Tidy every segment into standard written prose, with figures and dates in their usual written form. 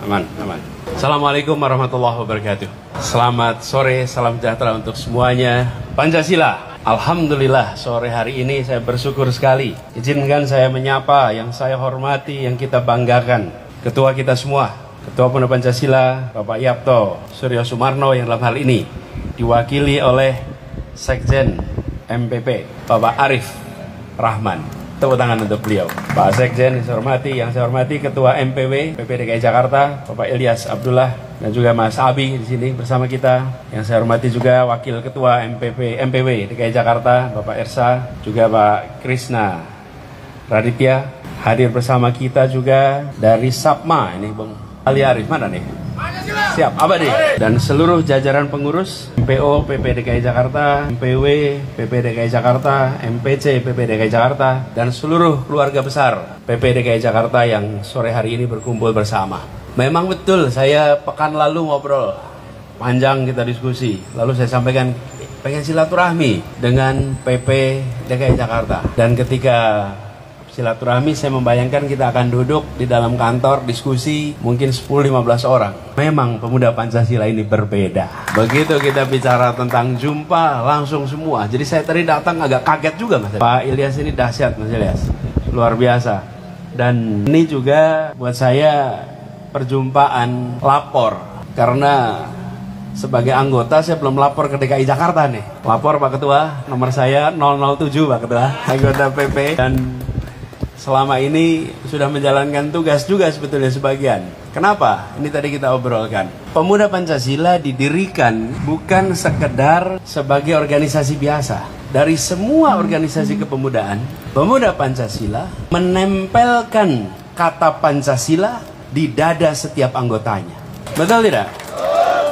Aman, aman. Assalamualaikum warahmatullahi wabarakatuh. Selamat sore, salam sejahtera untuk semuanya. Pancasila. Alhamdulillah, sore hari ini saya bersyukur sekali. Izinkan saya menyapa yang saya hormati, yang kita banggakan. Ketua kita semua, Ketua Pemuda Pancasila, Bapak Yapto Suryo Sumarno, yang dalam hal ini diwakili oleh Sekjen MPP, Bapak Arif Rahman. Tepuk tangan untuk beliau. Pak Sekjen, yang saya hormati Ketua MPW PP DKI Jakarta, Bapak Ilyas Abdullah, dan juga Mas Abi di sini bersama kita. Yang saya hormati juga Wakil Ketua MPW DKI Jakarta, Bapak Ersa, juga Pak Krisna Raditya. Hadir bersama kita juga dari Sapma, ini Bang Ali Arif, mana nih? Siap, apa nih? Dan seluruh jajaran pengurus MPO PP DKI Jakarta, MPW PP DKI Jakarta, MPC PP DKI Jakarta, dan seluruh keluarga besar PP DKI Jakarta yang sore hari ini berkumpul bersama. Memang betul, saya pekan lalu ngobrol panjang, kita diskusi. Lalu saya sampaikan pengen silaturahmi dengan PP DKI Jakarta. Dan ketika silaturahmi, saya membayangkan kita akan duduk di dalam kantor, diskusi, mungkin 10-15 orang. Memang pemuda Pancasila ini berbeda. Begitu kita bicara tentang jumpa, langsung semua. Jadi saya tadi datang agak kaget juga, Mas. Pak Ilyas ini dahsyat, Mas Ilyas. Luar biasa. Dan ini juga buat saya perjumpaan lapor. Karena sebagai anggota saya belum lapor ke DKI Jakarta nih. Lapor Pak Ketua, nomor saya 007 Pak Ketua, anggota PP. Dan selama ini sudah menjalankan tugas juga sebetulnya sebagian. Kenapa? Ini tadi kita obrolkan. Pemuda Pancasila didirikan bukan sekedar sebagai organisasi biasa. Dari semua organisasi kepemudaan, Pemuda Pancasila menempelkan kata Pancasila di dada setiap anggotanya. Betul tidak?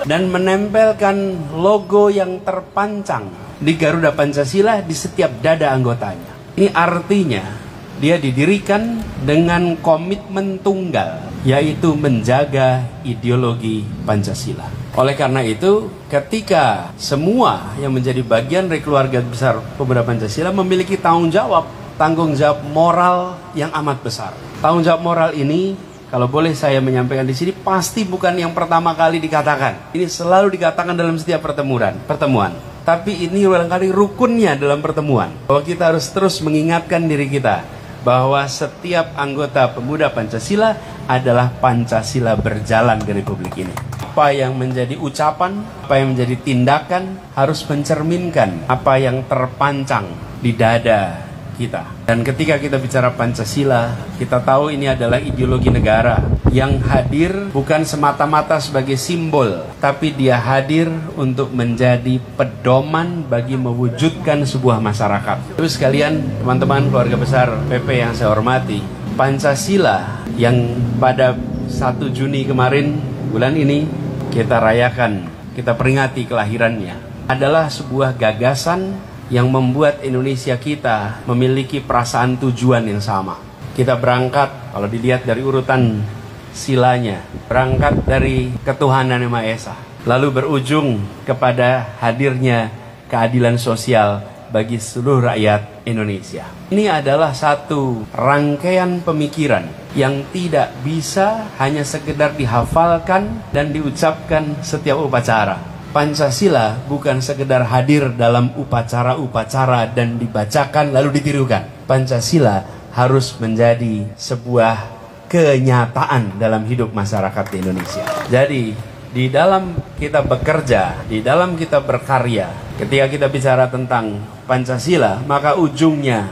Dan menempelkan logo yang terpancang di Garuda Pancasila di setiap dada anggotanya. Ini artinya dia didirikan dengan komitmen tunggal, yaitu menjaga ideologi Pancasila. Oleh karena itu, ketika semua yang menjadi bagian dari keluarga besar Pemuda Pancasila memiliki tanggung jawab moral yang amat besar. Tanggung jawab moral ini, kalau boleh saya menyampaikan di sini, pasti bukan yang pertama kali dikatakan. Ini selalu dikatakan dalam setiap pertemuan. Tapi ini barangkali rukunnya dalam pertemuan, bahwa kita harus terus mengingatkan diri kita bahwa setiap anggota Pemuda Pancasila adalah Pancasila berjalan di Republik ini. Apa yang menjadi ucapan, apa yang menjadi tindakan harus mencerminkan apa yang terpancang di dada kita. Dan ketika kita bicara Pancasila, kita tahu ini adalah ideologi negara yang hadir bukan semata-mata sebagai simbol, tapi dia hadir untuk menjadi pedoman bagi mewujudkan sebuah masyarakat. Terus sekalian, teman-teman keluarga besar PP yang saya hormati, Pancasila yang pada 1 Juni kemarin, bulan ini, kita rayakan, kita peringati kelahirannya, adalah sebuah gagasan yang membuat Indonesia kita memiliki perasaan tujuan yang sama. Kita berangkat, kalau dilihat dari urutan silanya, berangkat dari ketuhanan Yang Maha Esa, lalu berujung kepada hadirnya keadilan sosial bagi seluruh rakyat Indonesia. Ini adalah satu rangkaian pemikiran yang tidak bisa hanya sekedar dihafalkan dan diucapkan setiap upacara. Pancasila bukan sekedar hadir dalam upacara-upacara dan dibacakan lalu ditirukan. Pancasila harus menjadi sebuah kenyataan dalam hidup masyarakat di Indonesia. Jadi, di dalam kita bekerja, di dalam kita berkarya, ketika kita bicara tentang Pancasila, maka ujungnya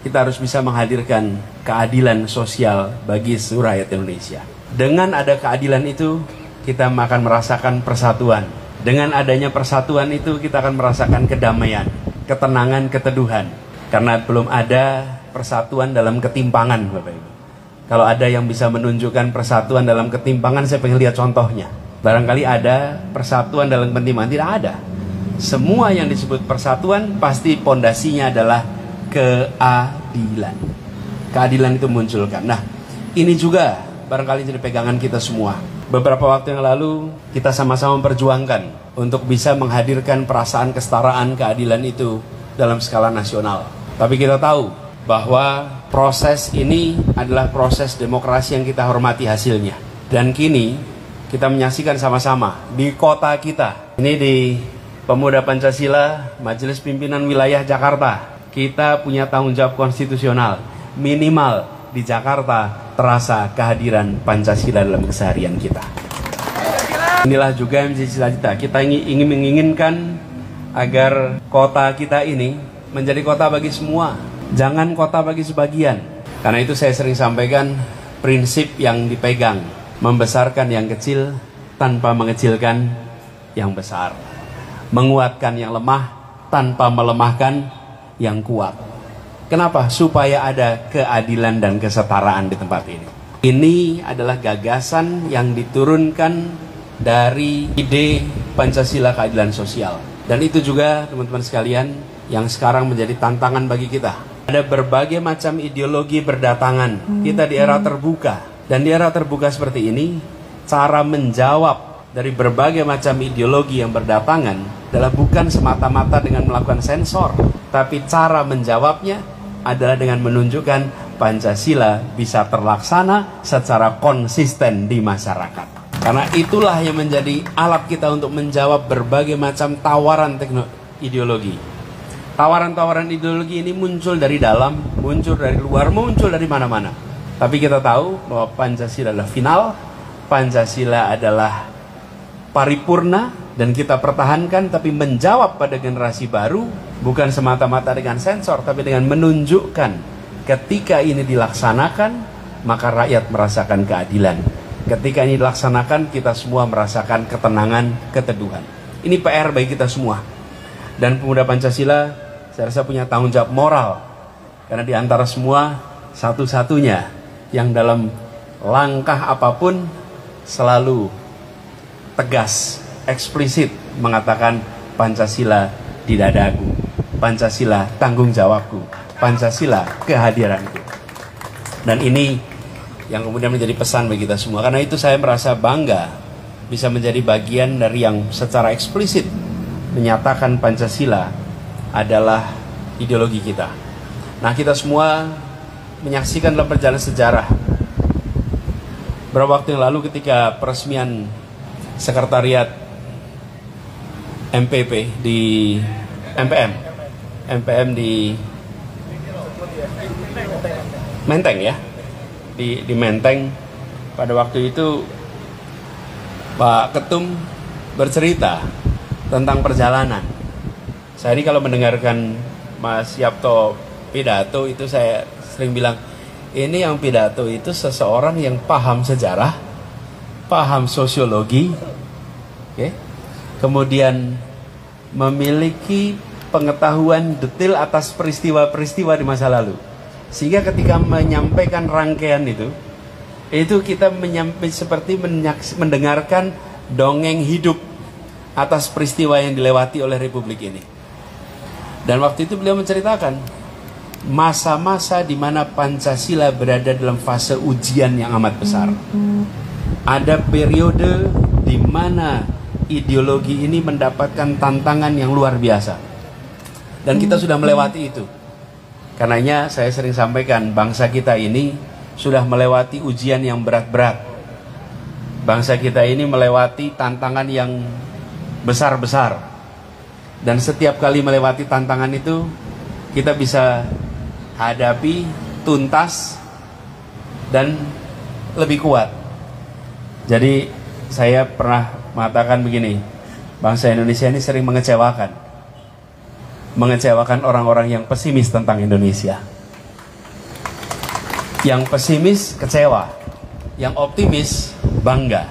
kita harus bisa menghadirkan keadilan sosial bagi seluruh rakyat Indonesia. Dengan ada keadilan itu, kita akan merasakan persatuan. Dengan adanya persatuan itu, kita akan merasakan kedamaian, ketenangan, keteduhan. Karena belum ada persatuan dalam ketimpangan, Bapak Ibu. Kalau ada yang bisa menunjukkan persatuan dalam ketimpangan, saya pengen lihat contohnya. Barangkali ada persatuan dalam ketimpangan, tidak ada. Semua yang disebut persatuan, pasti pondasinya adalah keadilan. Keadilan itu munculkan. Nah, ini juga barangkali jadi pegangan kita semua. Beberapa waktu yang lalu kita sama-sama memperjuangkan untuk bisa menghadirkan perasaan kesetaraan, keadilan itu dalam skala nasional. Tapi kita tahu bahwa proses ini adalah proses demokrasi yang kita hormati hasilnya. Dan kini kita menyaksikan sama-sama di kota kita. Ini di Pemuda Pancasila, Majelis Pimpinan Wilayah Jakarta. Kita punya tanggung jawab konstitusional. Minimal di Jakarta terasa kehadiran Pancasila dalam keseharian kita. Inilah juga yang menjadi cita-cita. Kita ingin menginginkan agar kota kita ini menjadi kota bagi semua. Jangan kota bagi sebagian. Karena itu saya sering sampaikan prinsip yang dipegang. Membesarkan yang kecil tanpa mengecilkan yang besar. Menguatkan yang lemah tanpa melemahkan yang kuat. Kenapa? Supaya ada keadilan dan kesetaraan di tempat ini. Ini adalah gagasan yang diturunkan dari ide Pancasila keadilan sosial. Dan itu juga teman-teman sekalian yang sekarang menjadi tantangan bagi kita. Ada berbagai macam ideologi berdatangan. Kita di era terbuka. Dan di era terbuka seperti ini, cara menjawab dari berbagai macam ideologi yang berdatangan adalah bukan semata-mata dengan melakukan sensor, tapi cara menjawabnya adalah dengan menunjukkan Pancasila bisa terlaksana secara konsisten di masyarakat. Karena itulah yang menjadi alat kita untuk menjawab berbagai macam tawaran ideologi. Tawaran-tawaran ideologi ini muncul dari dalam, muncul dari luar, muncul dari mana-mana. Tapi kita tahu bahwa Pancasila adalah final, Pancasila adalah paripurna, dan kita pertahankan tapi menjawab pada generasi baru, bukan semata-mata dengan sensor, tapi dengan menunjukkan ketika ini dilaksanakan, maka rakyat merasakan keadilan. Ketika ini dilaksanakan, kita semua merasakan ketenangan, keteduhan. Ini PR bagi kita semua. Dan Pemuda Pancasila, saya rasa punya tanggung jawab moral. Karena di antara semua, satu-satunya yang dalam langkah apapun selalu tegas, eksplisit mengatakan Pancasila di dadaku, Pancasila tanggung jawabku, Pancasila kehadiranku. Dan ini yang kemudian menjadi pesan bagi kita semua. Karena itu saya merasa bangga bisa menjadi bagian dari yang secara eksplisit menyatakan Pancasila adalah ideologi kita. Nah, kita semua menyaksikan dalam perjalanan sejarah. Beberapa waktu yang lalu ketika peresmian sekretariat MPP di MPM di Menteng ya, di Menteng, pada waktu itu Pak Ketum bercerita tentang perjalanan. Saya ini kalau mendengarkan Mas Yapto pidato itu saya sering bilang, ini yang pidato itu seseorang yang paham sejarah, paham sosiologi, okay? Kemudian memiliki pengetahuan detail atas peristiwa-peristiwa di masa lalu. Sehingga ketika menyampaikan rangkaian itu kita seperti mendengarkan dongeng hidup atas peristiwa yang dilewati oleh Republik ini. Dan waktu itu beliau menceritakan masa-masa di mana Pancasila berada dalam fase ujian yang amat besar. Ada periode di mana ideologi ini mendapatkan tantangan yang luar biasa. Dan kita sudah melewati itu. Karenanya saya sering sampaikan, bangsa kita ini sudah melewati ujian yang berat-berat. Bangsa kita ini melewati tantangan yang besar-besar. Dan setiap kali melewati tantangan itu, kita bisa hadapi tuntas dan lebih kuat. Jadi saya pernah mengatakan begini, bangsa Indonesia ini sering mengecewakan orang-orang yang pesimis tentang Indonesia. Yang pesimis kecewa, yang optimis bangga.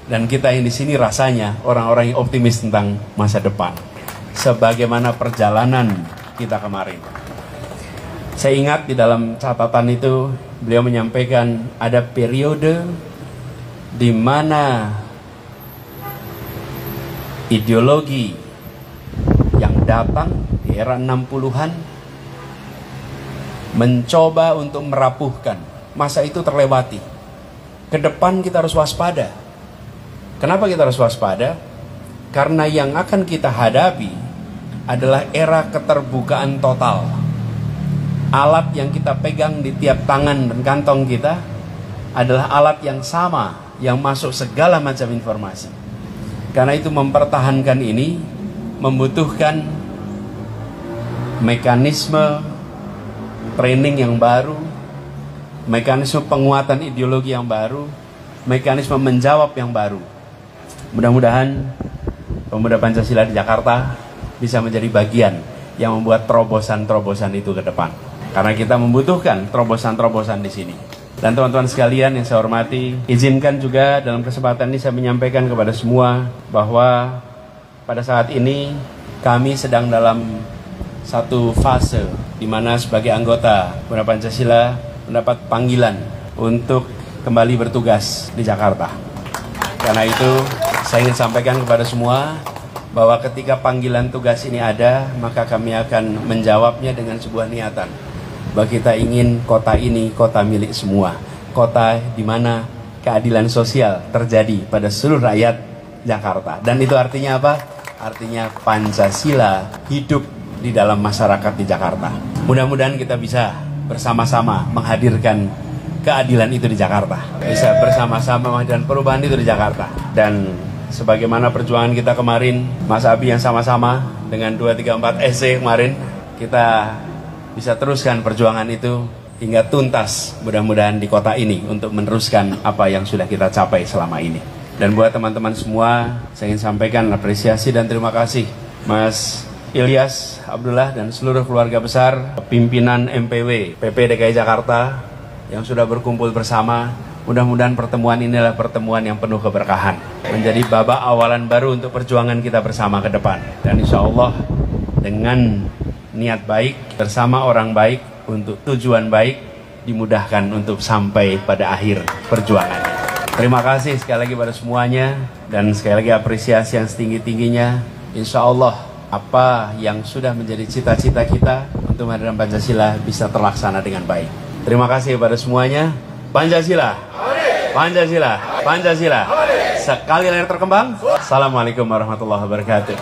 Dan kita yang di sini rasanya orang-orang yang optimis tentang masa depan. Sebagaimana perjalanan kita kemarin. Saya ingat di dalam catatan itu beliau menyampaikan ada periode di mana ideologi yang datang di era 60-an mencoba untuk merapuhkan. Masa itu terlewati. Ke depan kita harus waspada. Kenapa kita harus waspada? Karena yang akan kita hadapi adalah era keterbukaan total. Alat yang kita pegang di tiap tangan dan kantong kita adalah alat yang sama yang masuk segala macam informasi. Karena itu mempertahankan ini membutuhkan mekanisme training yang baru, mekanisme penguatan ideologi yang baru, mekanisme menjawab yang baru. Mudah-mudahan pemuda Pancasila di Jakarta bisa menjadi bagian yang membuat terobosan-terobosan itu ke depan. Karena kita membutuhkan terobosan-terobosan di sini. Dan teman-teman sekalian yang saya hormati, izinkan juga dalam kesempatan ini saya menyampaikan kepada semua bahwa pada saat ini kami sedang dalam satu fase di mana sebagai anggota Pemuda Pancasila mendapat panggilan untuk kembali bertugas di Jakarta. Karena itu saya ingin sampaikan kepada semua bahwa ketika panggilan tugas ini ada, maka kami akan menjawabnya dengan sebuah niatan bahwa kita ingin kota ini kota milik semua, kota di mana keadilan sosial terjadi pada seluruh rakyat Jakarta. Dan itu artinya apa? Artinya Pancasila hidup di dalam masyarakat di Jakarta. Mudah-mudahan kita bisa bersama-sama menghadirkan keadilan itu di Jakarta, bisa bersama-sama menghadirkan perubahan itu di Jakarta. Dan sebagaimana perjuangan kita kemarin, Mas Abi yang sama-sama dengan 234 SC kemarin, kita bisa teruskan perjuangan itu hingga tuntas mudah-mudahan di kota ini untuk meneruskan apa yang sudah kita capai selama ini. Dan buat teman-teman semua, saya ingin sampaikan apresiasi dan terima kasih Mas Ilyas Abdullah dan seluruh keluarga besar pimpinan MPW PP DKI Jakarta yang sudah berkumpul bersama. Mudah-mudahan pertemuan ini adalah pertemuan yang penuh keberkahan, menjadi babak awalan baru untuk perjuangan kita bersama ke depan. Dan insya Allah dengan niat baik, bersama orang baik, untuk tujuan baik, dimudahkan untuk sampai pada akhir perjuangan. Terima kasih sekali lagi pada semuanya, dan sekali lagi apresiasi yang setinggi-tingginya. Insya Allah apa yang sudah menjadi cita-cita kita untuk menghadirkan Pancasila bisa terlaksana dengan baik. Terima kasih kepada semuanya. Pancasila, Pancasila, Pancasila. Sekali lahir terkembang. Assalamualaikum warahmatullahi wabarakatuh.